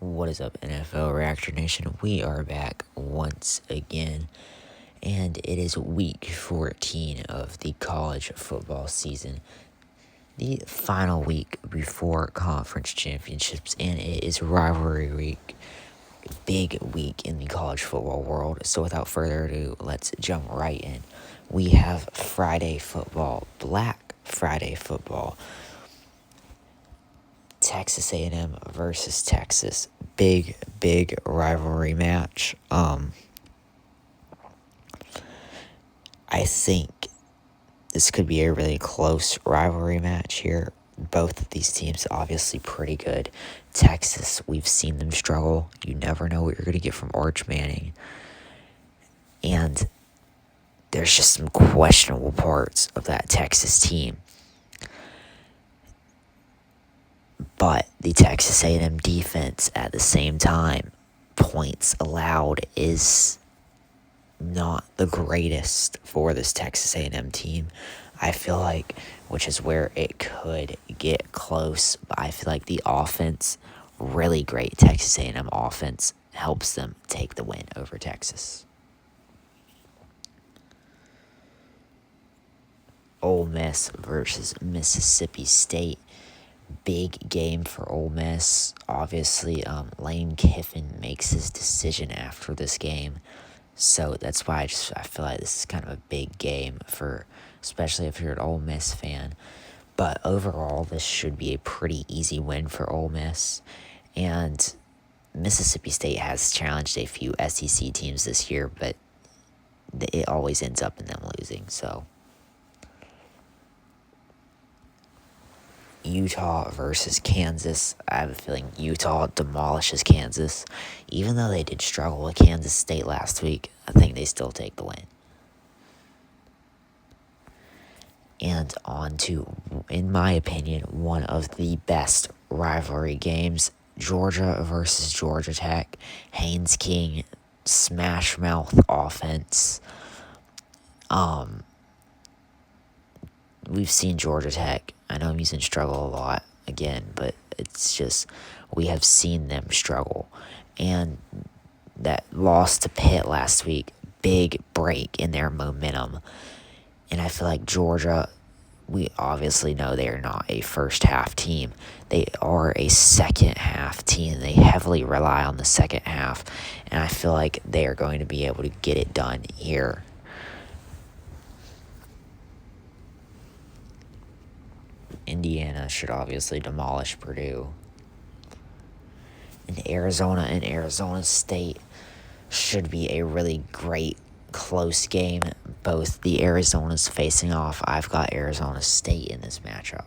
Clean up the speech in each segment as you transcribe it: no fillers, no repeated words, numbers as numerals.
What is up, NFL Reactor Nation? We are back once again, and it is week 14 of the college football season, the final week before conference championships, and it is rivalry week, big week in the college football world. So without further ado, let's jump right in. We have Friday football, Black Friday football. Texas A&M versus Texas. Big rivalry match. I think this could be a really close rivalry match here. Both of these teams obviously pretty good. Texas, we've seen them struggle. You never know what you're going to get from Arch Manning. And there's just some questionable parts of that Texas team. But the Texas A&M defense, at the same time, points allowed is not the greatest for this Texas A&M team. I feel like, which is where it could get close, but I feel like the offense, really great Texas A&M offense, helps them take the win over Texas. Ole Miss versus Mississippi State. Big game for Ole Miss. Obviously, Lane Kiffin makes his decision after this game. So that's why I feel like this is kind of a big game for, especially if you're an Ole Miss fan. But overall, this should be a pretty easy win for Ole Miss. And Mississippi State has challenged a few SEC teams this year, but it always ends up in them losing. So Utah versus Kansas. I have a feeling Utah demolishes Kansas. Even though they did struggle with Kansas State last week, I think they still take the win. And on to, in my opinion, one of the best rivalry games. Georgia versus Georgia Tech. Haynes King, smash mouth offense. We've seen Georgia Tech. I know I'm using struggle a lot again, but it's just, we have seen them struggle. And that loss to Pitt last week, big break in their momentum. And I feel like Georgia, we obviously know they are not a first half team. They are a second half team. They heavily rely on the second half. And I feel like they are going to be able to get it done here. Indiana should obviously demolish Purdue. And Arizona State should be a really great close game. Both the Arizonas facing off. I've got Arizona State in this matchup.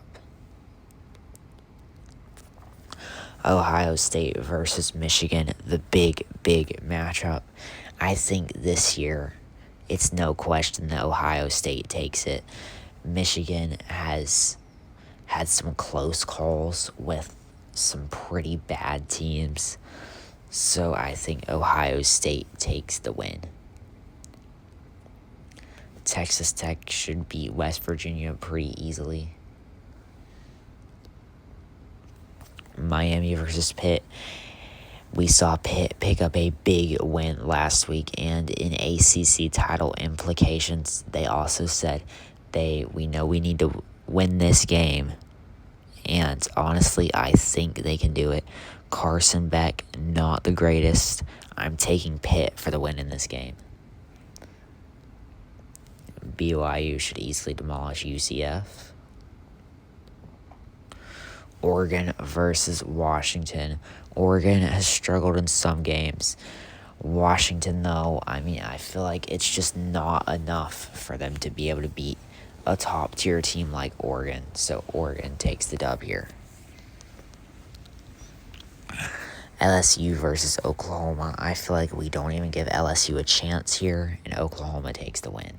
Ohio State versus Michigan, the big matchup. I think this year, it's no question that Ohio State takes it. Michigan has had some close calls with some pretty bad teams. So I think Ohio State takes the win. Texas Tech should beat West Virginia pretty easily. Miami versus Pitt. We saw Pitt pick up a big win last week, and in ACC title implications, they also said we know we need to win this game. And honestly, I think they can do it. Carson Beck, not the greatest. I'm taking Pitt for the win in this game. BYU should easily demolish UCF. Oregon versus Washington. Oregon has struggled in some games. Washington, though, I feel like it's just not enough for them to be able to beat a top-tier team like Oregon. So Oregon takes the dub here. LSU versus Oklahoma. I feel like we don't even give LSU a chance here, and Oklahoma takes the win.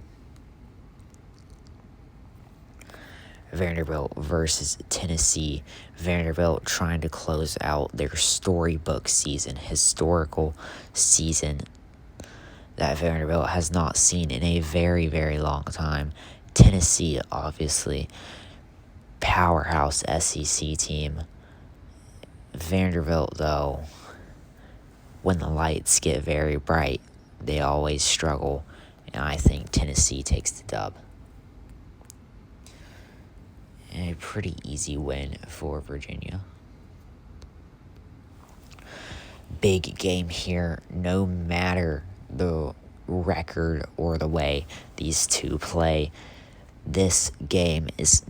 Vanderbilt versus Tennessee. Vanderbilt trying to close out their storybook season, historical season that Vanderbilt has not seen in a very long time. Tennessee, obviously, powerhouse SEC team. Vanderbilt, though, when the lights get very bright, they always struggle, and I think Tennessee takes the dub. And a pretty easy win for Virginia. Big game here, no matter the record or the way these two play. This game is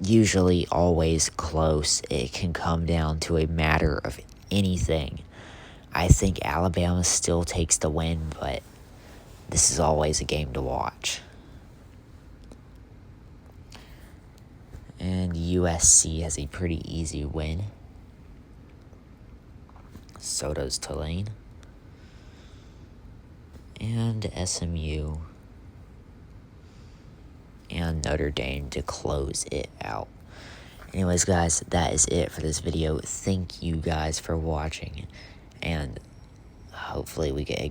usually always close. It can come down to a matter of anything. I think Alabama still takes the win, but this is always a game to watch. And USC has a pretty easy win. So does Tulane. And SMU. And Notre Dame to close it out. Anyways, guys, that is it for this video. Thank you guys for watching. And hopefully we get a